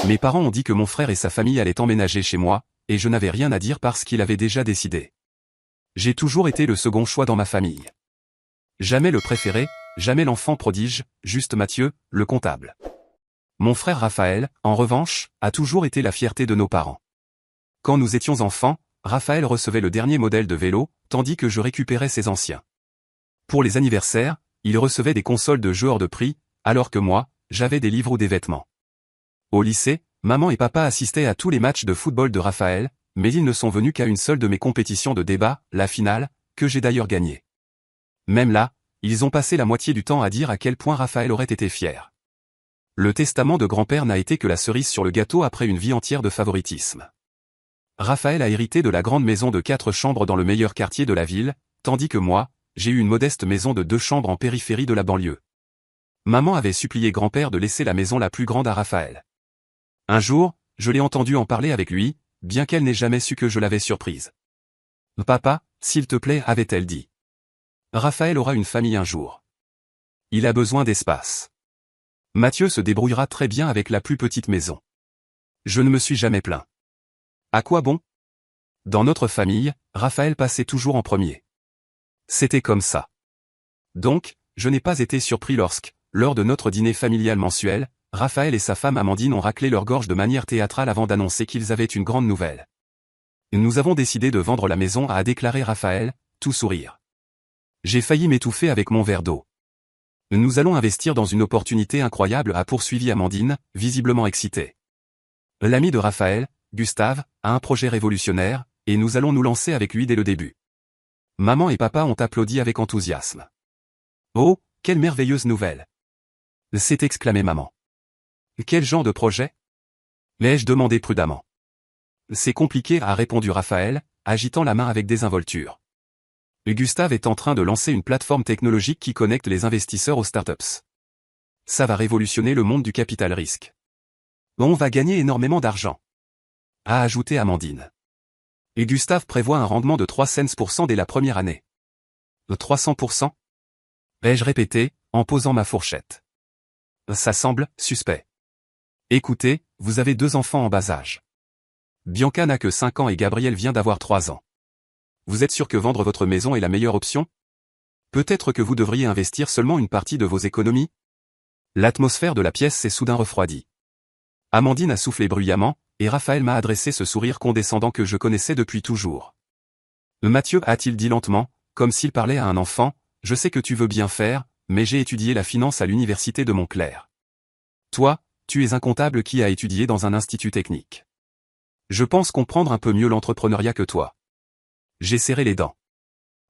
Mes parents ont dit que mon frère et sa famille allaient emménager chez moi, et je n'avais rien à dire parce qu'il avait déjà décidé. J'ai toujours été le second choix dans ma famille. Jamais le préféré, jamais l'enfant prodige, juste Mathieu, le comptable. Mon frère Raphaël, en revanche, a toujours été la fierté de nos parents. Quand nous étions enfants, Raphaël recevait le dernier modèle de vélo, tandis que je récupérais ses anciens. Pour les anniversaires, il recevait des consoles de jeux hors de prix, alors que moi, j'avais des livres ou des vêtements. Au lycée, maman et papa assistaient à tous les matchs de football de Raphaël, mais ils ne sont venus qu'à une seule de mes compétitions de débat, la finale, que j'ai d'ailleurs gagnée. Même là, ils ont passé la moitié du temps à dire à quel point Raphaël aurait été fier. Le testament de grand-père n'a été que la cerise sur le gâteau après une vie entière de favoritisme. Raphaël a hérité de la grande maison de 4 chambres dans le meilleur quartier de la ville, tandis que moi, j'ai eu une modeste maison de 2 chambres en périphérie de la banlieue. Maman avait supplié grand-père de laisser la maison la plus grande à Raphaël. Un jour, je l'ai entendu en parler avec lui, bien qu'elle n'ait jamais su que je l'avais surprise. « Papa, s'il te plaît, avait-elle dit. Raphaël aura une famille un jour. Il a besoin d'espace. Mathieu se débrouillera très bien avec la plus petite maison. Je ne me suis jamais plaint. À quoi bon? Dans notre famille, Raphaël passait toujours en premier. C'était comme ça. Donc, je n'ai pas été surpris lorsque, lors de notre dîner familial mensuel, Raphaël et sa femme Amandine ont raclé leur gorge de manière théâtrale avant d'annoncer qu'ils avaient une grande nouvelle. Nous avons décidé de vendre la maison, a déclaré Raphaël, tout sourire. J'ai failli m'étouffer avec mon verre d'eau. Nous allons investir dans une opportunité incroyable, a poursuivi Amandine, visiblement excitée. L'ami de Raphaël, Gustave, a un projet révolutionnaire, et nous allons nous lancer avec lui dès le début. Maman et papa ont applaudi avec enthousiasme. Oh, quelle merveilleuse nouvelle! S'est exclamé maman. Quel genre de projet? L'ai-je demandé prudemment. C'est compliqué, a répondu Raphaël, agitant la main avec désinvolture. Gustave est en train de lancer une plateforme technologique qui connecte les investisseurs aux startups. Ça va révolutionner le monde du capital risque. On va gagner énormément d'argent, a ajouté Amandine. Et Gustave prévoit un rendement de 300% dès la première année. 300%? Ai-je répété, en posant ma fourchette. Ça semble suspect. Écoutez, vous avez 2 enfants en bas âge. Bianca n'a que 5 ans et Gabriel vient d'avoir 3 ans. Vous êtes sûr que vendre votre maison est la meilleure option? Peut-être que vous devriez investir seulement une partie de vos économies? L'atmosphère de la pièce s'est soudain refroidie. Amandine a soufflé bruyamment, et Raphaël m'a adressé ce sourire condescendant que je connaissais depuis toujours. Mathieu, a-t-il dit lentement, comme s'il parlait à un enfant, je sais que tu veux bien faire, mais j'ai étudié la finance à l'université de Montclair. Toi, tu es un comptable qui a étudié dans un institut technique. Je pense comprendre un peu mieux l'entrepreneuriat que toi. J'ai serré les dents.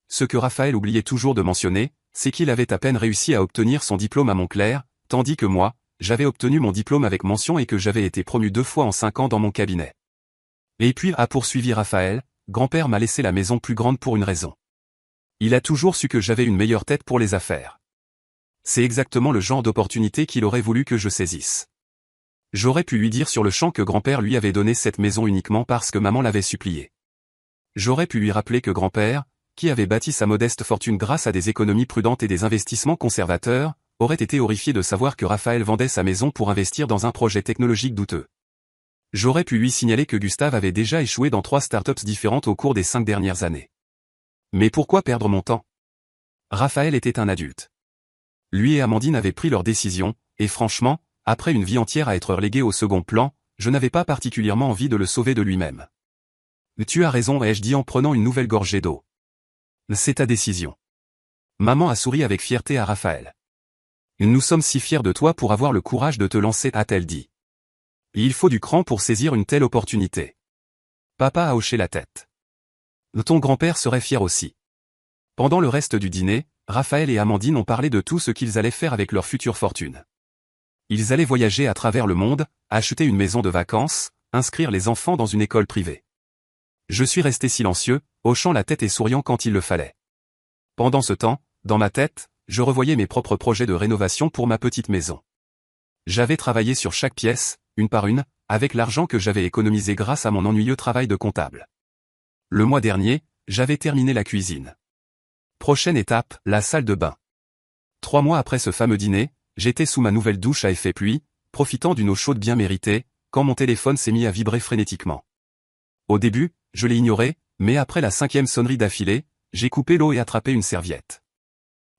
Ce que Raphaël oubliait toujours de mentionner, c'est qu'il avait à peine réussi à obtenir son diplôme à Montclair, tandis que moi, j'avais obtenu mon diplôme avec mention et que j'avais été promu 2 fois en 5 ans dans mon cabinet. Et puis, a poursuivi Raphaël, grand-père m'a laissé la maison plus grande pour une raison. Il a toujours su que j'avais une meilleure tête pour les affaires. C'est exactement le genre d'opportunité qu'il aurait voulu que je saisisse. J'aurais pu lui dire sur le champ que grand-père lui avait donné cette maison uniquement parce que maman l'avait supplié. J'aurais pu lui rappeler que grand-père, qui avait bâti sa modeste fortune grâce à des économies prudentes et des investissements conservateurs, aurait été horrifié de savoir que Raphaël vendait sa maison pour investir dans un projet technologique douteux. J'aurais pu lui signaler que Gustave avait déjà échoué dans 3 startups différentes au cours des 5 dernières années. Mais pourquoi perdre mon temps? Raphaël était un adulte. Lui et Amandine avaient pris leur décision, et franchement, après une vie entière à être relégué au second plan, je n'avais pas particulièrement envie de le sauver de lui-même. Tu as raison, ai-je dit en prenant une nouvelle gorgée d'eau. C'est ta décision. Maman a souri avec fierté à Raphaël. Nous sommes si fiers de toi pour avoir le courage de te lancer, a-t-elle dit. Il faut du cran pour saisir une telle opportunité. Papa a hoché la tête. Ton grand-père serait fier aussi. Pendant le reste du dîner, Raphaël et Amandine ont parlé de tout ce qu'ils allaient faire avec leur future fortune. Ils allaient voyager à travers le monde, acheter une maison de vacances, inscrire les enfants dans une école privée. Je suis resté silencieux, hochant la tête et souriant quand il le fallait. Pendant ce temps, dans ma tête, je revoyais mes propres projets de rénovation pour ma petite maison. J'avais travaillé sur chaque pièce, une par une, avec l'argent que j'avais économisé grâce à mon ennuyeux travail de comptable. Le mois dernier, j'avais terminé la cuisine. Prochaine étape, la salle de bain. 3 mois après ce fameux dîner, j'étais sous ma nouvelle douche à effet pluie, profitant d'une eau chaude bien méritée, quand mon téléphone s'est mis à vibrer frénétiquement. Au début, je l'ai ignoré, mais après la 5e sonnerie d'affilée, j'ai coupé l'eau et attrapé une serviette.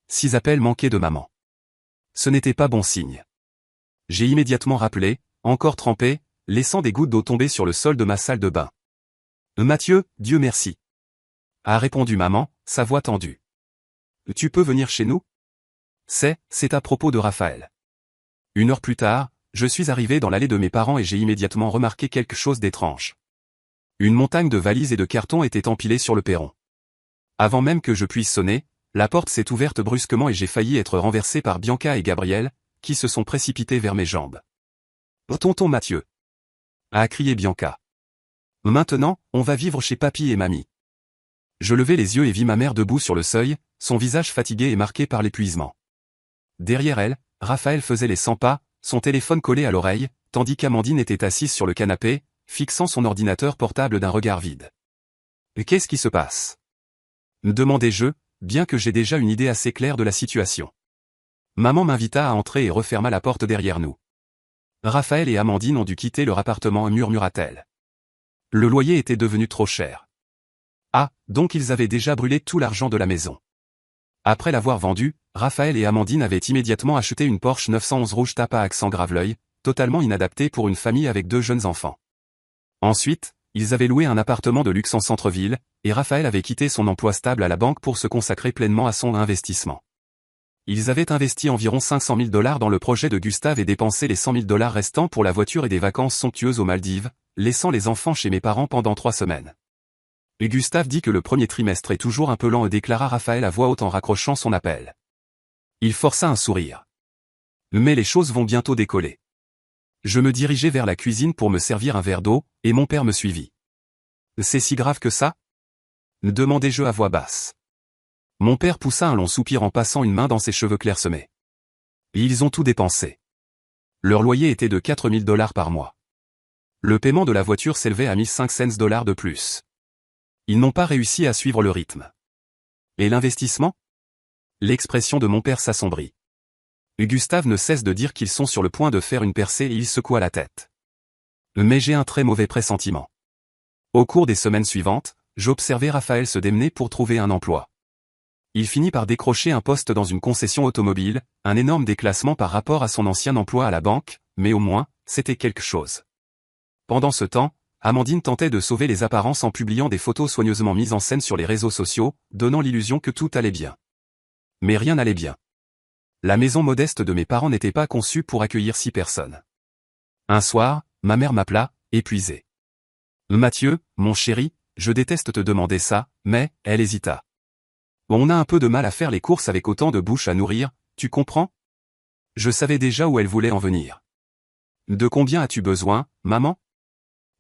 6 appels manqués de maman. Ce n'était pas bon signe. J'ai immédiatement rappelé, encore trempé, laissant des gouttes d'eau tomber sur le sol de ma salle de bain. Mathieu, Dieu merci. A répondu maman, sa voix tendue. Tu peux venir chez nous? C'est à propos de Raphaël. 1 heure plus tard, je suis arrivé dans l'allée de mes parents et j'ai immédiatement remarqué quelque chose d'étrange. Une montagne de valises et de cartons était empilée sur le perron. Avant même que je puisse sonner, la porte s'est ouverte brusquement et j'ai failli être renversé par Bianca et Gabriel, qui se sont précipités vers mes jambes. « Tonton Mathieu !» a crié Bianca. « Maintenant, on va vivre chez papy et mamie. » Je levai les yeux et vis ma mère debout sur le seuil, son visage fatigué et marqué par l'épuisement. Derrière elle, Raphaël faisait les 100 pas, son téléphone collé à l'oreille, tandis qu'Amandine était assise sur le canapé, fixant son ordinateur portable d'un regard vide. « Qu'est-ce qui se passe ?» demandai-je, bien que j'ai déjà une idée assez claire de la situation. Maman m'invita à entrer et referma la porte derrière nous. Raphaël et Amandine ont dû quitter leur appartement, murmura-t-elle. Le loyer était devenu trop cher. Ah, donc ils avaient déjà brûlé tout l'argent de la maison. Après l'avoir vendue, Raphaël et Amandine avaient immédiatement acheté une Porsche 911 rouge tape à accent grave-l'œil, totalement inadaptée pour une famille avec 2 jeunes enfants. Ensuite, ils avaient loué un appartement de luxe en centre-ville, et Raphaël avait quitté son emploi stable à la banque pour se consacrer pleinement à son investissement. Ils avaient investi environ 500 000 $ dans le projet de Gustave et dépensé les 100 000 $ restants pour la voiture et des vacances somptueuses aux Maldives, laissant les enfants chez mes parents pendant 3 semaines. Et Gustave dit que le premier trimestre est toujours un peu lent, déclara Raphaël à voix haute en raccrochant son appel. Il força un sourire. Mais les choses vont bientôt décoller. Je me dirigeai vers la cuisine pour me servir un verre d'eau, et mon père me suivit. C'est si grave que ça? Demandai-je à voix basse. Mon père poussa un long soupir en passant une main dans ses cheveux clairsemés. Et ils ont tout dépensé. Leur loyer était de 4 000 $ par mois. Le paiement de la voiture s'élevait à 1 500 $ de plus. Ils n'ont pas réussi à suivre le rythme. Et l'investissement? L'expression de mon père s'assombrit. Gustave ne cesse de dire qu'ils sont sur le point de faire une percée et il secoua la tête. Mais j'ai un très mauvais pressentiment. Au cours des semaines suivantes, j'observai Raphaël se démener pour trouver un emploi. Il finit par décrocher un poste dans une concession automobile, un énorme déclassement par rapport à son ancien emploi à la banque, mais au moins, c'était quelque chose. Pendant ce temps, Amandine tentait de sauver les apparences en publiant des photos soigneusement mises en scène sur les réseaux sociaux, donnant l'illusion que tout allait bien. Mais rien n'allait bien. La maison modeste de mes parents n'était pas conçue pour accueillir 6 personnes. Un soir, ma mère m'appela, épuisée. « Mathieu, mon chéri, je déteste te demander ça, mais, » elle hésita. « On a un peu de mal à faire les courses avec autant de bouches à nourrir, tu comprends ?» Je savais déjà où elle voulait en venir. « De combien as-tu besoin, maman ?»«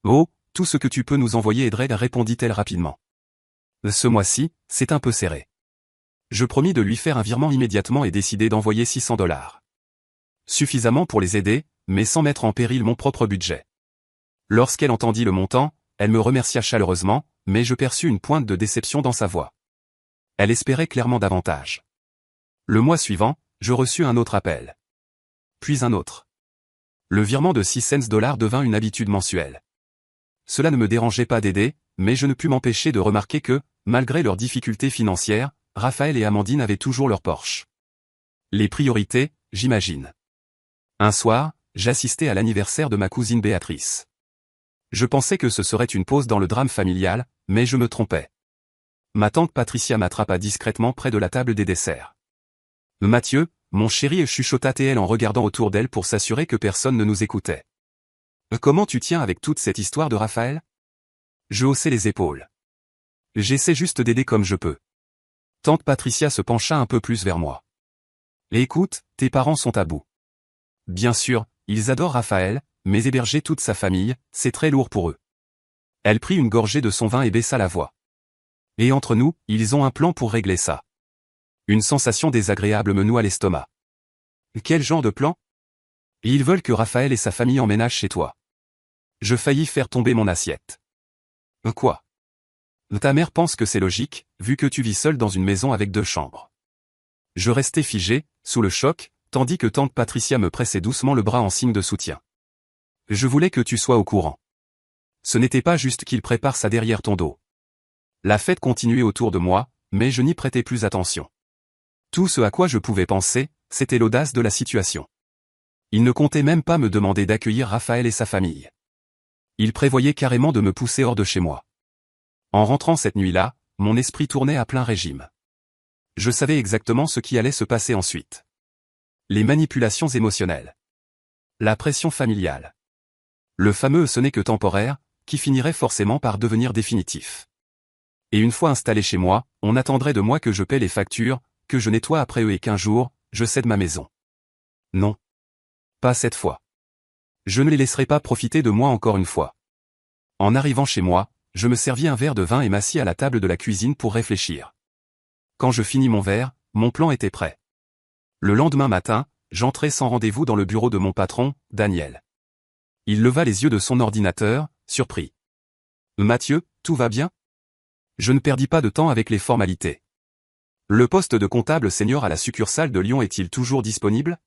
Oh, tout ce que tu peux nous envoyer aiderait, » répondit-elle rapidement. « Ce mois-ci, c'est un peu serré. » Je promis de lui faire un virement immédiatement et décidai d'envoyer 600 $. Suffisamment pour les aider, mais sans mettre en péril mon propre budget. Lorsqu'elle entendit le montant, elle me remercia chaleureusement, mais je perçus une pointe de déception dans sa voix. Elle espérait clairement davantage. Le mois suivant, je reçus un autre appel. Puis un autre. Le virement de 600 $ devint une habitude mensuelle. Cela ne me dérangeait pas d'aider, mais je ne pus m'empêcher de remarquer que, malgré leurs difficultés financières, Raphaël et Amandine avaient toujours leur Porsche. Les priorités, j'imagine. Un soir, j'assistais à l'anniversaire de ma cousine Béatrice. Je pensais que ce serait une pause dans le drame familial, mais je me trompais. Ma tante Patricia m'attrapa discrètement près de la table des desserts. « Mathieu, mon chéri » chuchota-t-elle en regardant autour d'elle pour s'assurer que personne ne nous écoutait. « Comment tu tiens avec toute cette histoire de Raphaël ?» Je haussai les épaules. « J'essaie juste d'aider comme je peux. » Tante Patricia se pencha un peu plus vers moi. « Écoute, tes parents sont à bout. Bien sûr, ils adorent Raphaël, mais héberger toute sa famille, c'est très lourd pour eux. » Elle prit une gorgée de son vin et baissa la voix. « Et entre nous, ils ont un plan pour régler ça. » Une sensation désagréable me noua l'estomac. « Quel genre de plan ? » Ils veulent que Raphaël et sa famille emménagent chez toi. Je faillis faire tomber mon assiette. « Quoi ? Ta mère pense que c'est logique, vu que tu vis seul dans une maison avec 2 chambres. » Je restai figé, sous le choc, tandis que tante Patricia me pressait doucement le bras en signe de soutien. Je voulais que tu sois au courant. Ce n'était pas juste qu'il prépare ça derrière ton dos. La fête continuait autour de moi, mais je n'y prêtais plus attention. Tout ce à quoi je pouvais penser, c'était l'audace de la situation. Il ne comptait même pas me demander d'accueillir Raphaël et sa famille. Il prévoyait carrément de me pousser hors de chez moi. En rentrant cette nuit-là, mon esprit tournait à plein régime. Je savais exactement ce qui allait se passer ensuite. Les manipulations émotionnelles. La pression familiale. Le fameux « ce n'est que temporaire », qui finirait forcément par devenir définitif. Et une fois installé chez moi, on attendrait de moi que je paie les factures, que je nettoie après eux et qu'un jour, je cède ma maison. Non. Pas cette fois. Je ne les laisserai pas profiter de moi encore une fois. En arrivant chez moi, je me servis un verre de vin et m'assis à la table de la cuisine pour réfléchir. Quand je finis mon verre, mon plan était prêt. Le lendemain matin, j'entrai sans rendez-vous dans le bureau de mon patron, Daniel. Il leva les yeux de son ordinateur, surpris. « Mathieu, tout va bien ?» Je ne perdis pas de temps avec les formalités. « Le poste de comptable senior à la succursale de Lyon est-il toujours disponible ?»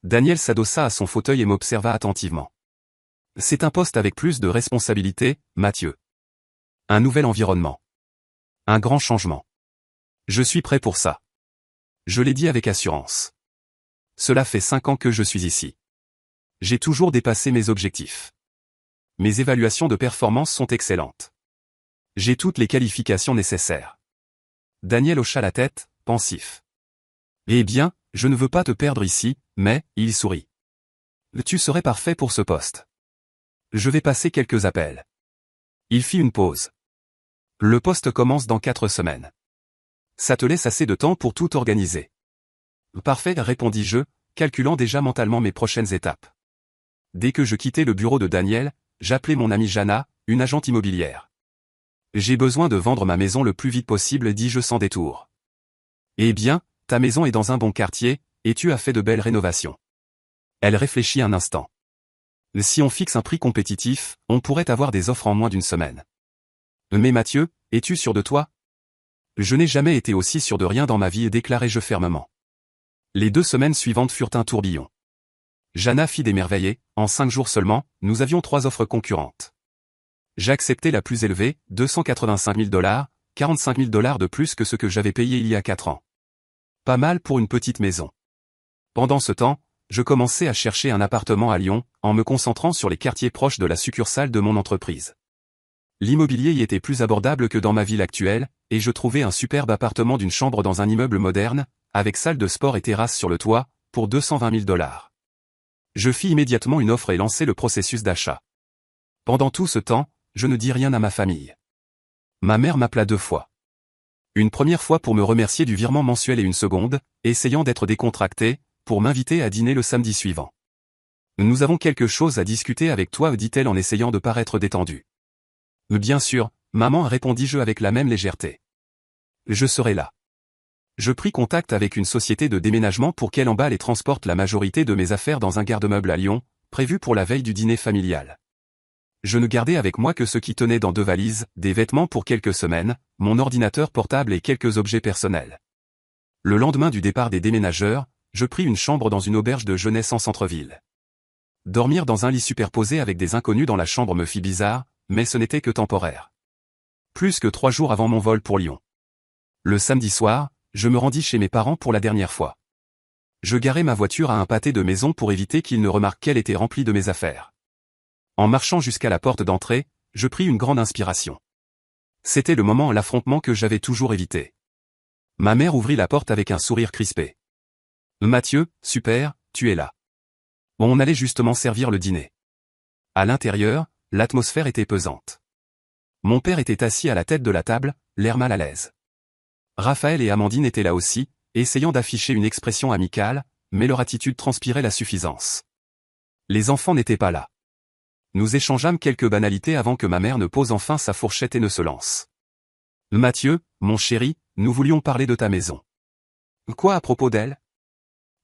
Daniel s'adossa à son fauteuil et m'observa attentivement. « C'est un poste avec plus de responsabilités, Mathieu. Un nouvel environnement. Un grand changement. Je suis prêt pour ça. » Je l'ai dit avec assurance. Cela fait 5 ans que je suis ici. J'ai toujours dépassé mes objectifs. Mes évaluations de performance sont excellentes. J'ai toutes les qualifications nécessaires. Daniel hocha la tête, pensif. Eh bien, je ne veux pas te perdre ici, mais, il sourit. Tu serais parfait pour ce poste. Je vais passer quelques appels. Il fit une pause. Le poste commence dans 4 semaines. Ça te laisse assez de temps pour tout organiser. Parfait, répondis-je, calculant déjà mentalement mes prochaines étapes. Dès que je quittais le bureau de Daniel, j'appelai mon amie Jana, une agente immobilière. J'ai besoin de vendre ma maison le plus vite possible, dis-je sans détour. Eh bien, ta maison est dans un bon quartier, et tu as fait de belles rénovations. Elle réfléchit un instant. Si on fixe un prix compétitif, on pourrait avoir des offres en moins d'une semaine. Mais Mathieu, es-tu sûr de toi? Je n'ai jamais été aussi sûr de rien dans ma vie, déclarai-je fermement. Les 2 semaines suivantes furent un tourbillon. Jana fit des merveilles, en 5 jours seulement, nous avions 3 offres concurrentes. J'acceptais la plus élevée, 285 000 $, 45 000 $ de plus que ce que j'avais payé il y a 4 ans. Pas mal pour une petite maison. Pendant ce temps, je commençais à chercher un appartement à Lyon, en me concentrant sur les quartiers proches de la succursale de mon entreprise. L'immobilier y était plus abordable que dans ma ville actuelle, et je trouvais un superbe appartement d'une chambre dans un immeuble moderne, avec salle de sport et terrasse sur le toit, pour 220 000 $. Je fis immédiatement une offre et lançai le processus d'achat. Pendant tout ce temps, je ne dis rien à ma famille. Ma mère m'appela 2 fois. Une première fois pour me remercier du virement mensuel et une seconde, essayant d'être décontractée, pour m'inviter à dîner le samedi suivant. Nous avons quelque chose à discuter avec toi, dit-elle en essayant de paraître détendue. Bien sûr, maman, répondis-je avec la même légèreté. Je serai là. Je pris contact avec une société de déménagement pour qu'elle emballe et transporte la majorité de mes affaires dans un garde-meuble à Lyon, prévu pour la veille du dîner familial. Je ne gardais avec moi que ce qui tenait dans 2 valises, des vêtements pour quelques semaines, mon ordinateur portable et quelques objets personnels. Le lendemain du départ des déménageurs, je pris une chambre dans une auberge de jeunesse en centre-ville. Dormir dans un lit superposé avec des inconnus dans la chambre me fit bizarre, mais ce n'était que temporaire. Plus que 3 jours avant mon vol pour Lyon. Le samedi soir, je me rendis chez mes parents pour la dernière fois. Je garai ma voiture à un pâté de maison pour éviter qu'ils ne remarquent qu'elle était remplie de mes affaires. En marchant jusqu'à la porte d'entrée, je pris une grande inspiration. C'était le moment, l'affrontement que j'avais toujours évité. Ma mère ouvrit la porte avec un sourire crispé. « Mathieu, super, tu es là. » On allait justement servir le dîner. À l'intérieur, l'atmosphère était pesante. Mon père était assis à la tête de la table, l'air mal à l'aise. Raphaël et Amandine étaient là aussi, essayant d'afficher une expression amicale, mais leur attitude transpirait la suffisance. Les enfants n'étaient pas là. Nous échangeâmes quelques banalités avant que ma mère ne pose enfin sa fourchette et ne se lance. « Mathieu, mon chéri, nous voulions parler de ta maison. »« Quoi à propos d'elle ?»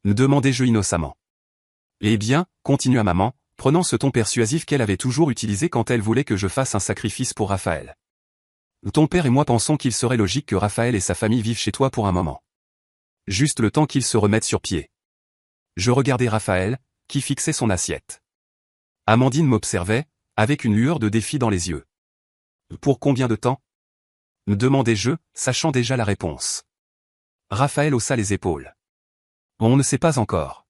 demandai-je innocemment. « Eh bien, continua maman, prenant ce ton persuasif qu'elle avait toujours utilisé quand elle voulait que je fasse un sacrifice pour Raphaël. Ton père et moi pensons qu'il serait logique que Raphaël et sa famille vivent chez toi pour un moment. Juste le temps qu'ils se remettent sur pied. » Je regardai Raphaël, qui fixait son assiette. Amandine m'observait, avec une lueur de défi dans les yeux. Pour combien de temps? Me demandai-je, sachant déjà la réponse. Raphaël haussa les épaules. On ne sait pas encore.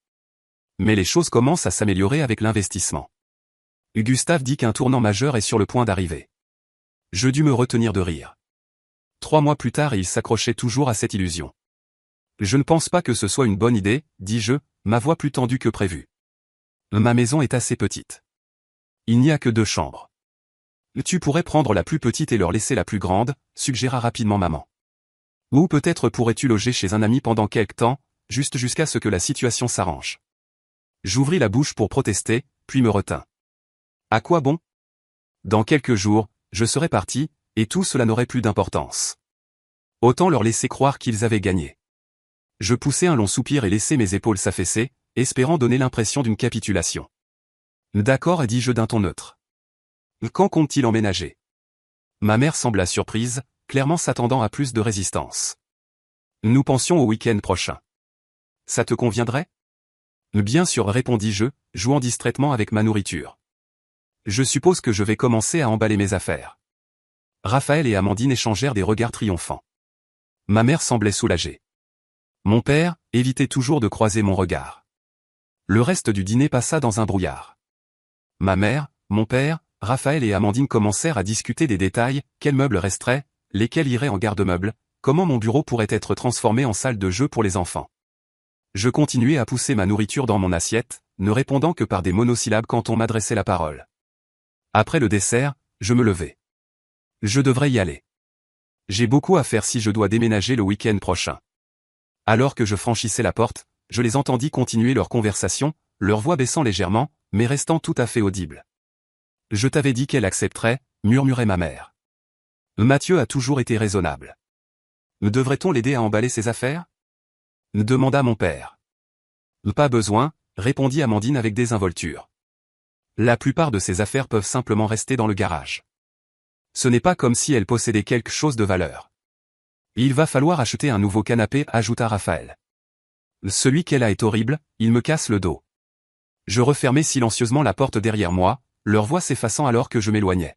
Mais les choses commencent à s'améliorer avec l'investissement. Gustave dit qu'un tournant majeur est sur le point d'arriver. Je dus me retenir de rire. 3 mois plus tard et il s'accrochait toujours à cette illusion. Je ne pense pas que ce soit une bonne idée, dis-je, ma voix plus tendue que prévu. Ma maison est assez petite. Il n'y a que 2 chambres. Tu pourrais prendre la plus petite et leur laisser la plus grande, suggéra rapidement maman. Ou peut-être pourrais-tu loger chez un ami pendant quelque temps, juste jusqu'à ce que la situation s'arrange. J'ouvris la bouche pour protester, puis me retins. À quoi bon? Dans quelques jours, je serais parti, et tout cela n'aurait plus d'importance. Autant leur laisser croire qu'ils avaient gagné. Je poussai un long soupir et laissai mes épaules s'affaisser, espérant donner l'impression d'une capitulation. D'accord, dis-je d'un ton neutre. Quand compte-t-il emménager? Ma mère sembla surprise, clairement s'attendant à plus de résistance. Nous pensions au week-end prochain. Ça te conviendrait? Bien sûr, répondis-je, jouant distraitement avec ma nourriture. Je suppose que je vais commencer à emballer mes affaires. Raphaël et Amandine échangèrent des regards triomphants. Ma mère semblait soulagée. Mon père évitait toujours de croiser mon regard. Le reste du dîner passa dans un brouillard. Ma mère, mon père, Raphaël et Amandine commencèrent à discuter des détails, quels meubles resteraient, lesquels iraient en garde-meubles, comment mon bureau pourrait être transformé en salle de jeu pour les enfants. Je continuais à pousser ma nourriture dans mon assiette, ne répondant que par des monosyllabes quand on m'adressait la parole. Après le dessert, je me levai. Je devrais y aller. J'ai beaucoup à faire si je dois déménager le week-end prochain. Alors que je franchissais la porte, je les entendis continuer leur conversation, leur voix baissant légèrement, mais restant tout à fait audible. Je t'avais dit qu'elle accepterait, murmurait ma mère. Mathieu a toujours été raisonnable. Devrait-on l'aider à emballer ses affaires? Demanda mon père. Pas besoin, répondit Amandine avec désinvolture. La plupart de ses affaires peuvent simplement rester dans le garage. Ce n'est pas comme si elle possédait quelque chose de valeur. Il va falloir acheter un nouveau canapé, ajouta Raphaël. Celui qu'elle a est horrible, il me casse le dos. Je refermai silencieusement la porte derrière moi, leur voix s'effaçant alors que je m'éloignais.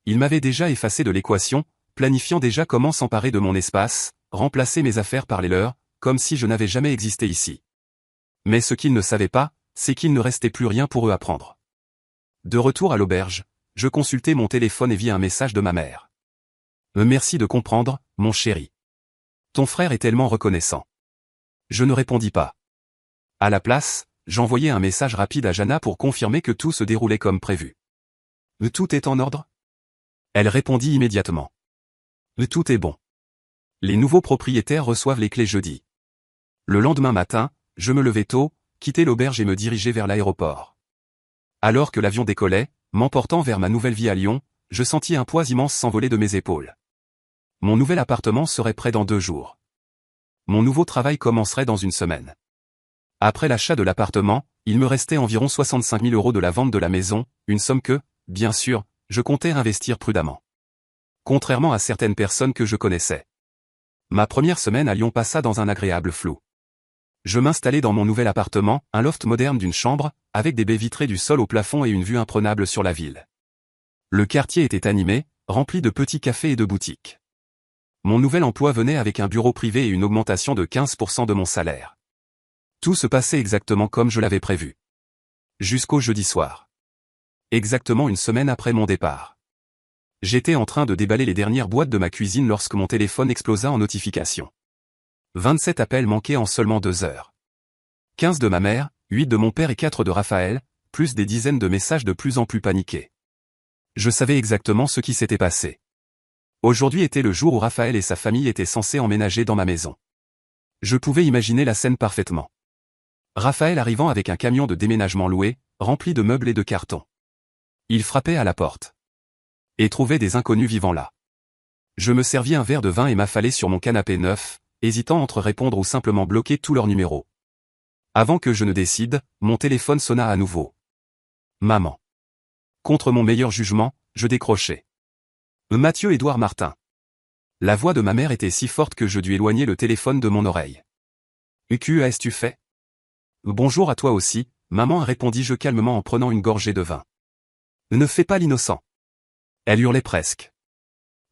Ils m'avaient déjà effacé de l'équation, planifiant déjà comment s'emparer de mon espace, remplacer mes affaires par les leurs, comme si je n'avais jamais existé ici. Mais ce qu'ils ne savaient pas, c'est qu'il ne restait plus rien pour eux à prendre. De retour à l'auberge, je consultai mon téléphone et vis un message de ma mère. Merci de comprendre, mon chéri. Ton frère est tellement reconnaissant. Je ne répondis pas. À la place, j'envoyai un message rapide à Jana pour confirmer que tout se déroulait comme prévu. Tout est en ordre? Elle répondit immédiatement. Tout est bon. Les nouveaux propriétaires reçoivent les clés jeudi. Le lendemain matin, je me levai tôt, quittai l'auberge et me dirigeai vers l'aéroport. Alors que l'avion décollait, m'emportant vers ma nouvelle vie à Lyon, je sentis un poids immense s'envoler de mes épaules. Mon nouvel appartement serait prêt dans 2 jours. Mon nouveau travail commencerait dans 1 semaine. Après l'achat de l'appartement, il me restait environ 65 000 € de la vente de la maison, une somme que, bien sûr, je comptais investir prudemment. Contrairement à certaines personnes que je connaissais. Ma première semaine à Lyon passa dans un agréable flou. Je m'installai dans mon nouvel appartement, un loft moderne d'une chambre, avec des baies vitrées du sol au plafond et une vue imprenable sur la ville. Le quartier était animé, rempli de petits cafés et de boutiques. Mon nouvel emploi venait avec un bureau privé et une augmentation de 15% de mon salaire. Tout se passait exactement comme je l'avais prévu. Jusqu'au jeudi soir. Exactement 1 semaine après mon départ. J'étais en train de déballer les dernières boîtes de ma cuisine lorsque mon téléphone explosa en notification. 27 appels manqués en seulement 2 heures. 15 de ma mère, 8 de mon père et 4 de Raphaël, plus des dizaines de messages de plus en plus paniqués. Je savais exactement ce qui s'était passé. Aujourd'hui était le jour où Raphaël et sa famille étaient censés emménager dans ma maison. Je pouvais imaginer la scène parfaitement. Raphaël arrivant avec un camion de déménagement loué, rempli de meubles et de cartons. Il frappait à la porte. Et trouvait des inconnus vivant là. Je me servis un verre de vin et m'affalai sur mon canapé neuf, hésitant entre répondre ou simplement bloquer tous leurs numéros. Avant que je ne décide, mon téléphone sonna à nouveau. Maman. Contre mon meilleur jugement, je décrochai. Mathieu-Édouard Martin. La voix de ma mère était si forte que je dus éloigner le téléphone de mon oreille. Que as-tu fait? Bonjour à toi aussi, maman, répondis-je calmement en prenant une gorgée de vin. Ne fais pas l'innocent. Elle hurlait presque.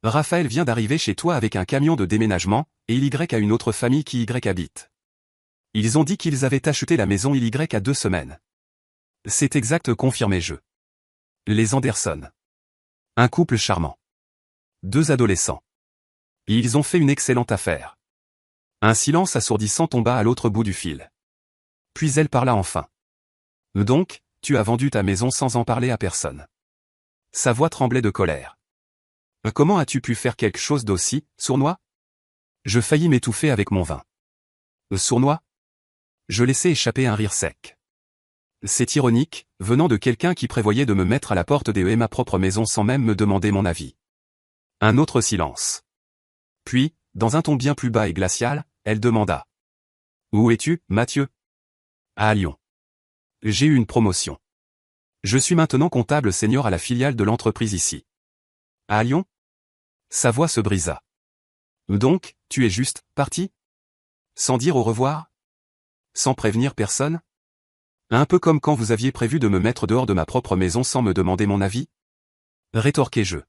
Raphaël vient d'arriver chez toi avec un camion de déménagement, et il Y a une autre famille qui Y habite. Ils ont dit qu'ils avaient acheté la maison il Y a 2 semaines. C'est exact, confirmai-je. Les Anderson. Un couple charmant. 2 adolescents. Et ils ont fait une excellente affaire. Un silence assourdissant tomba à l'autre bout du fil. Puis elle parla enfin. Donc, tu as vendu ta maison sans en parler à personne. Sa voix tremblait de colère. Comment as-tu pu faire quelque chose d'aussi sournois? Je faillis m'étouffer avec mon vin. Sournois? Je laissai échapper un rire sec. C'est ironique, venant de quelqu'un qui prévoyait de me mettre à la porte de ma propre maison sans même me demander mon avis. Un autre silence. Puis, dans un ton bien plus bas et glacial, elle demanda. Où es-tu, Mathieu? À Lyon. J'ai eu une promotion. Je suis maintenant comptable senior à la filiale de l'entreprise ici. À Lyon? Sa voix se brisa. Donc, tu es juste parti? Sans dire au revoir? Sans prévenir personne? Un peu comme quand vous aviez prévu de me mettre dehors de ma propre maison sans me demander mon avis? Rétorquai-je.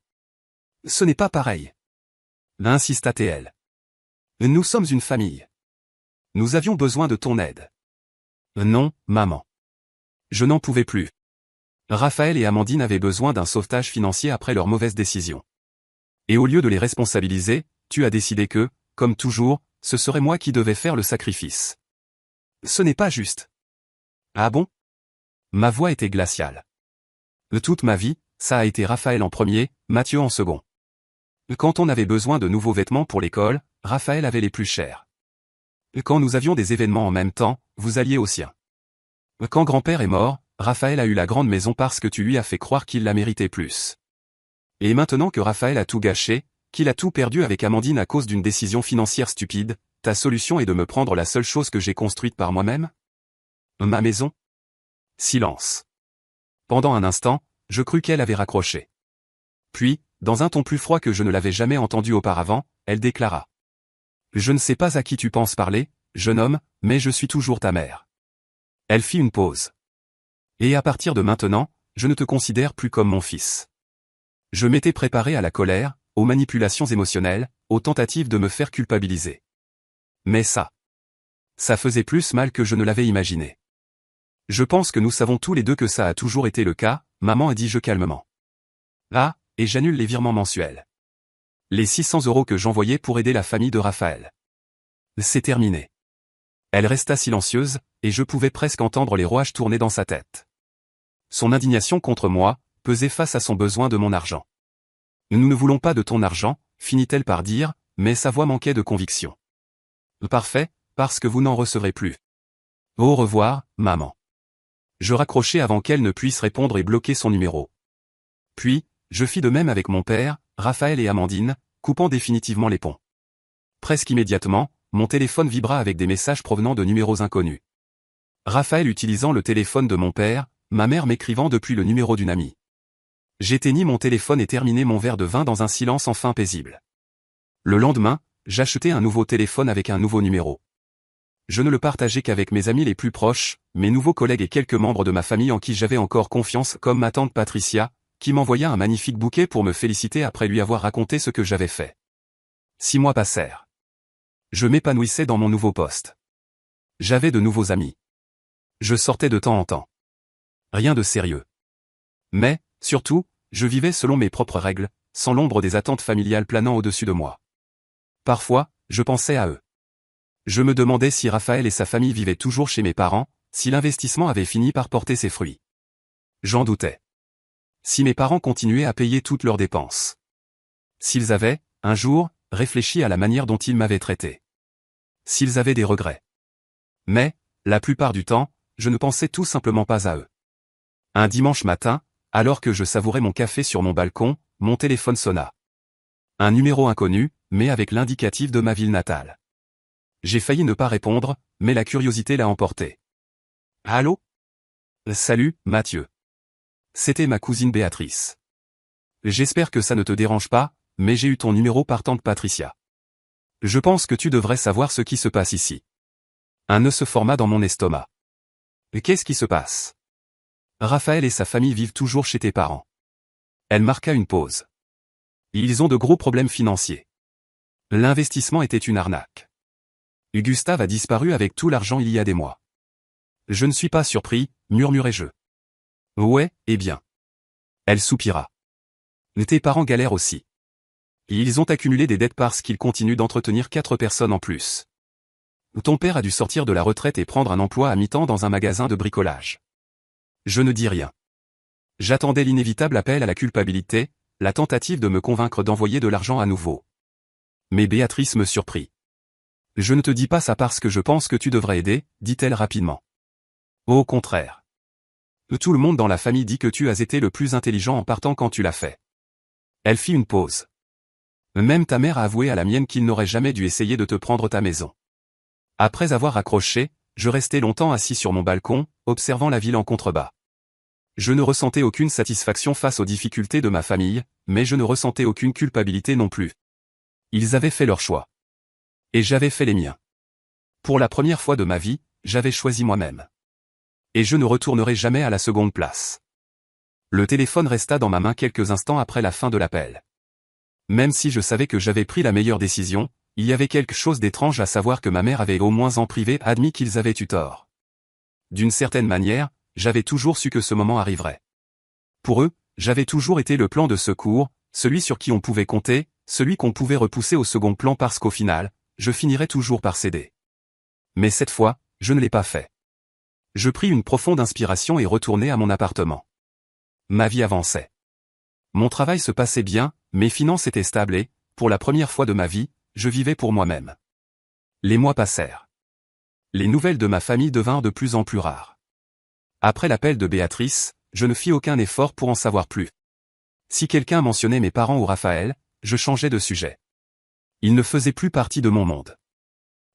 Ce n'est pas pareil. Insista-t-elle. Nous sommes une famille. Nous avions besoin de ton aide. Non, maman. Je n'en pouvais plus. Raphaël et Amandine avaient besoin d'un sauvetage financier après leur mauvaise décision. Et au lieu de les responsabiliser, tu as décidé que, comme toujours, ce serait moi qui devais faire le sacrifice. Ce n'est pas juste. Ah bon? Ma voix était glaciale. Toute ma vie, ça a été Raphaël en premier, Mathieu en second. Quand on avait besoin de nouveaux vêtements pour l'école, Raphaël avait les plus chers. Quand nous avions des événements en même temps, vous alliez au sien. Quand grand-père est mort, Raphaël a eu la grande maison parce que tu lui as fait croire qu'il la méritait plus. Et maintenant que Raphaël a tout gâché, qu'il a tout perdu avec Amandine à cause d'une décision financière stupide, ta solution est de me prendre la seule chose que j'ai construite par moi-même? Ma maison? Silence. Pendant un instant, je crus qu'elle avait raccroché. Puis, dans un ton plus froid que je ne l'avais jamais entendu auparavant, elle déclara. Je ne sais pas à qui tu penses parler, jeune homme, mais je suis toujours ta mère. Elle fit une pause. Et à partir de maintenant, je ne te considère plus comme mon fils. Je m'étais préparé à la colère, aux manipulations émotionnelles, aux tentatives de me faire culpabiliser. Mais ça faisait plus mal que je ne l'avais imaginé. Je pense que nous savons tous les deux que ça a toujours été le cas, maman, a dit-je calmement. Ah, et j'annule les virements mensuels. Les 600 € que j'envoyais pour aider la famille de Raphaël. C'est terminé. Elle resta silencieuse, et je pouvais presque entendre les rouages tourner dans sa tête. Son indignation contre moi pesait face à son besoin de mon argent. Nous ne voulons pas de ton argent, finit-elle par dire, mais sa voix manquait de conviction. Parfait, parce que vous n'en recevrez plus. Au revoir, maman. Je raccrochai avant qu'elle ne puisse répondre et bloquer son numéro. Puis, je fis de même avec mon père, Raphaël et Amandine, coupant définitivement les ponts. Presque immédiatement, mon téléphone vibra avec des messages provenant de numéros inconnus. Raphaël utilisant le téléphone de mon père, ma mère m'écrivant depuis le numéro d'une amie. J'éteignis mon téléphone et terminai mon verre de vin dans un silence enfin paisible. Le lendemain, j'achetai un nouveau téléphone avec un nouveau numéro. Je ne le partageais qu'avec mes amis les plus proches, mes nouveaux collègues et quelques membres de ma famille en qui j'avais encore confiance, comme ma tante Patricia, qui m'envoya un magnifique bouquet pour me féliciter après lui avoir raconté ce que j'avais fait. 6 mois passèrent. Je m'épanouissais dans mon nouveau poste. J'avais de nouveaux amis. Je sortais de temps en temps. Rien de sérieux. Mais, surtout, je vivais selon mes propres règles, sans l'ombre des attentes familiales planant au-dessus de moi. Parfois, je pensais à eux. Je me demandais si Raphaël et sa famille vivaient toujours chez mes parents, si l'investissement avait fini par porter ses fruits. J'en doutais. Si mes parents continuaient à payer toutes leurs dépenses. S'ils avaient, un jour, réfléchi à la manière dont ils m'avaient traité. S'ils avaient des regrets. Mais, la plupart du temps, je ne pensais tout simplement pas à eux. Un dimanche matin, alors que je savourais mon café sur mon balcon, mon téléphone sonna. Un numéro inconnu, mais avec l'indicatif de ma ville natale. J'ai failli ne pas répondre, mais la curiosité l'a emporté. Allô? Salut, Mathieu. C'était ma cousine Béatrice. J'espère que ça ne te dérange pas, mais j'ai eu ton numéro par tante Patricia. Je pense que tu devrais savoir ce qui se passe ici. Un nœud se forma dans mon estomac. Qu'est-ce qui se passe? Raphaël et sa famille vivent toujours chez tes parents. Elle marqua une pause. Ils ont de gros problèmes financiers. L'investissement était une arnaque. Gustave a disparu avec tout l'argent il y a des mois. Je ne suis pas surpris, murmurai-je. Ouais, eh bien. Elle soupira. Tes parents galèrent aussi. Ils ont accumulé des dettes parce qu'ils continuent d'entretenir 4 personnes en plus. Ton père a dû sortir de la retraite et prendre un emploi à mi-temps dans un magasin de bricolage. Je ne dis rien. J'attendais l'inévitable appel à la culpabilité, la tentative de me convaincre d'envoyer de l'argent à nouveau. Mais Béatrice me surprit. Je ne te dis pas ça parce que je pense que tu devrais aider, dit-elle rapidement. Au contraire. Tout le monde dans la famille dit que tu as été le plus intelligent en partant quand tu l'as fait. Elle fit une pause. Même ta mère a avoué à la mienne qu'il n'aurait jamais dû essayer de te prendre ta maison. Après avoir raccroché, je restai longtemps assis sur mon balcon, observant la ville en contrebas. Je ne ressentais aucune satisfaction face aux difficultés de ma famille, mais je ne ressentais aucune culpabilité non plus. Ils avaient fait leur choix. Et j'avais fait les miens. Pour la première fois de ma vie, j'avais choisi moi-même. Et je ne retournerai jamais à la seconde place. Le téléphone resta dans ma main quelques instants après la fin de l'appel. Même si je savais que j'avais pris la meilleure décision, il y avait quelque chose d'étrange à savoir que ma mère avait au moins en privé admis qu'ils avaient eu tort. D'une certaine manière, j'avais toujours su que ce moment arriverait. Pour eux, j'avais toujours été le plan de secours, celui sur qui on pouvait compter, celui qu'on pouvait repousser au second plan parce qu'au final, je finirais toujours par céder. Mais cette fois, je ne l'ai pas fait. Je pris une profonde inspiration et retournai à mon appartement. Ma vie avançait. Mon travail se passait bien, mes finances étaient stables et, pour la première fois de ma vie, je vivais pour moi-même. Les mois passèrent. Les nouvelles de ma famille devinrent de plus en plus rares. Après l'appel de Béatrice, je ne fis aucun effort pour en savoir plus. Si quelqu'un mentionnait mes parents ou Raphaël, je changeais de sujet. Ils ne faisaient plus partie de mon monde.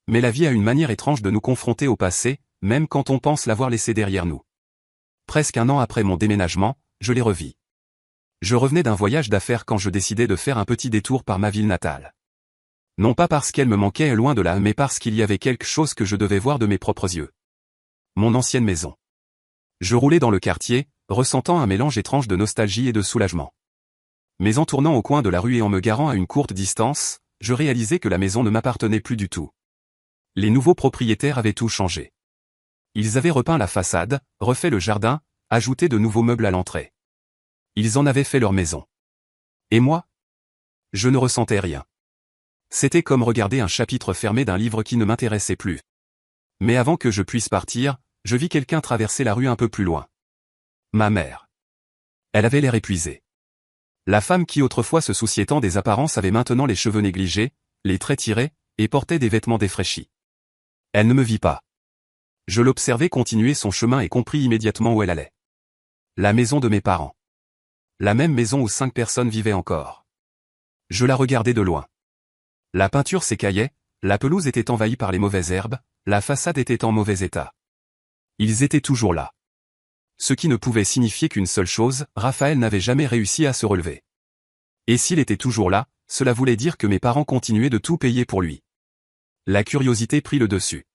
Mais la vie a une manière étrange de nous confronter au passé, même quand on pense l'avoir laissé derrière nous. Presque un an après mon déménagement, je les revis. Je revenais d'un voyage d'affaires quand je décidai de faire un petit détour par ma ville natale. Non pas parce qu'elle me manquait loin de là, mais parce qu'il y avait quelque chose que je devais voir de mes propres yeux. Mon ancienne maison. Je roulais dans le quartier, ressentant un mélange étrange de nostalgie et de soulagement. Mais en tournant au coin de la rue et en me garant à une courte distance, je réalisais que la maison ne m'appartenait plus du tout. Les nouveaux propriétaires avaient tout changé. Ils avaient repeint la façade, refait le jardin, ajouté de nouveaux meubles à l'entrée. Ils en avaient fait leur maison. Et moi? Je ne ressentais rien. C'était comme regarder un chapitre fermé d'un livre qui ne m'intéressait plus. Mais avant que je puisse partir, je vis quelqu'un traverser la rue un peu plus loin. Ma mère. Elle avait l'air épuisée. La femme qui autrefois se souciait tant des apparences avait maintenant les cheveux négligés, les traits tirés, et portait des vêtements défraîchis. Elle ne me vit pas. Je l'observai continuer son chemin et compris immédiatement où elle allait. La maison de mes parents. La même maison où 5 personnes vivaient encore. Je la regardais de loin. La peinture s'écaillait, la pelouse était envahie par les mauvaises herbes, la façade était en mauvais état. Ils étaient toujours là. Ce qui ne pouvait signifier qu'une seule chose, Raphaël n'avait jamais réussi à se relever. Et s'il était toujours là, cela voulait dire que mes parents continuaient de tout payer pour lui. La curiosité prit le dessus.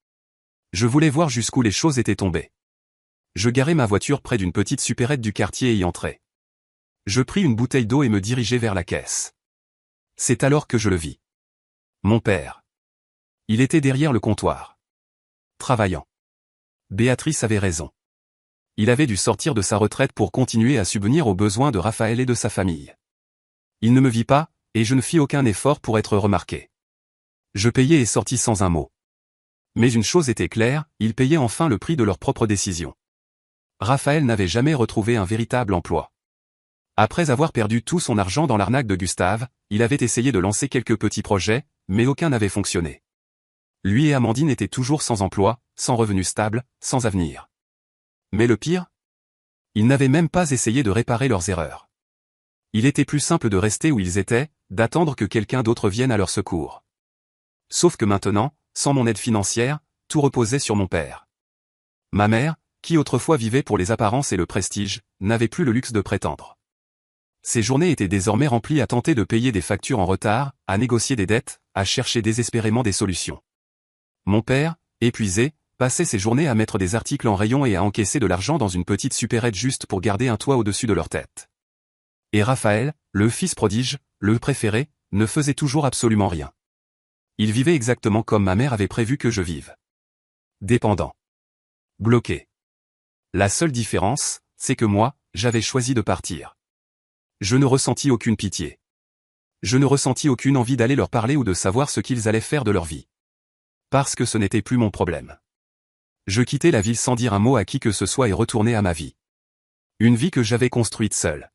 Je voulais voir jusqu'où les choses étaient tombées. Je garai ma voiture près d'une petite supérette du quartier et y entrai. Je pris une bouteille d'eau et me dirigeai vers la caisse. C'est alors que je le vis. Mon père. Il était derrière le comptoir. Travaillant. Béatrice avait raison. Il avait dû sortir de sa retraite pour continuer à subvenir aux besoins de Raphaël et de sa famille. Il ne me vit pas, et je ne fis aucun effort pour être remarqué. Je payai et sortis sans un mot. Mais une chose était claire, ils payaient enfin le prix de leur propre décision. Raphaël n'avait jamais retrouvé un véritable emploi. Après avoir perdu tout son argent dans l'arnaque de Gustave, il avait essayé de lancer quelques petits projets, mais aucun n'avait fonctionné. Lui et Amandine étaient toujours sans emploi, sans revenu stable, sans avenir. Mais le pire? Ils n'avaient même pas essayé de réparer leurs erreurs. Il était plus simple de rester où ils étaient, d'attendre que quelqu'un d'autre vienne à leur secours. Sauf que maintenant, sans mon aide financière, tout reposait sur mon père. Ma mère, qui autrefois vivait pour les apparences et le prestige, n'avait plus le luxe de prétendre. Ses journées étaient désormais remplies à tenter de payer des factures en retard, à négocier des dettes, à chercher désespérément des solutions. Mon père, épuisé, passaient ses journées à mettre des articles en rayon et à encaisser de l'argent dans une petite supérette juste pour garder un toit au-dessus de leur tête. Et Raphaël, le fils prodige, le préféré, ne faisait toujours absolument rien. Il vivait exactement comme ma mère avait prévu que je vive. Dépendant. Bloqué. La seule différence, c'est que moi, j'avais choisi de partir. Je ne ressentis aucune pitié. Je ne ressentis aucune envie d'aller leur parler ou de savoir ce qu'ils allaient faire de leur vie. Parce que ce n'était plus mon problème. Je quittais la ville sans dire un mot à qui que ce soit et retournais à ma vie. Une vie que j'avais construite seule.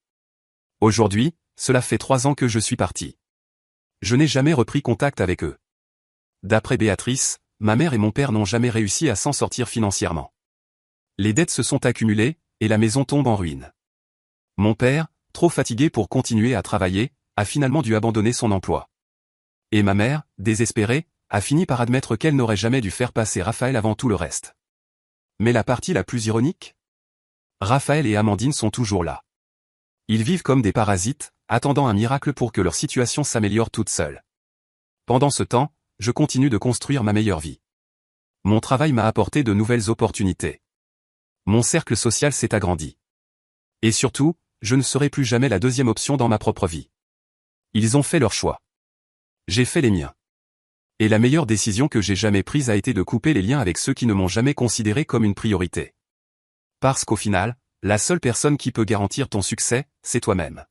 Aujourd'hui, cela fait 3 ans que je suis parti. Je n'ai jamais repris contact avec eux. D'après Béatrice, ma mère et mon père n'ont jamais réussi à s'en sortir financièrement. Les dettes se sont accumulées, et la maison tombe en ruine. Mon père, trop fatigué pour continuer à travailler, a finalement dû abandonner son emploi. Et ma mère, désespérée, a fini par admettre qu'elle n'aurait jamais dû faire passer Raphaël avant tout le reste. Mais la partie la plus ironique ? Raphaël et Amandine sont toujours là. Ils vivent comme des parasites, attendant un miracle pour que leur situation s'améliore toute seule. Pendant ce temps, je continue de construire ma meilleure vie. Mon travail m'a apporté de nouvelles opportunités. Mon cercle social s'est agrandi. Et surtout, je ne serai plus jamais la deuxième option dans ma propre vie. Ils ont fait leur choix. J'ai fait les miens. Et la meilleure décision que j'ai jamais prise a été de couper les liens avec ceux qui ne m'ont jamais considéré comme une priorité. Parce qu'au final, la seule personne qui peut garantir ton succès, c'est toi-même.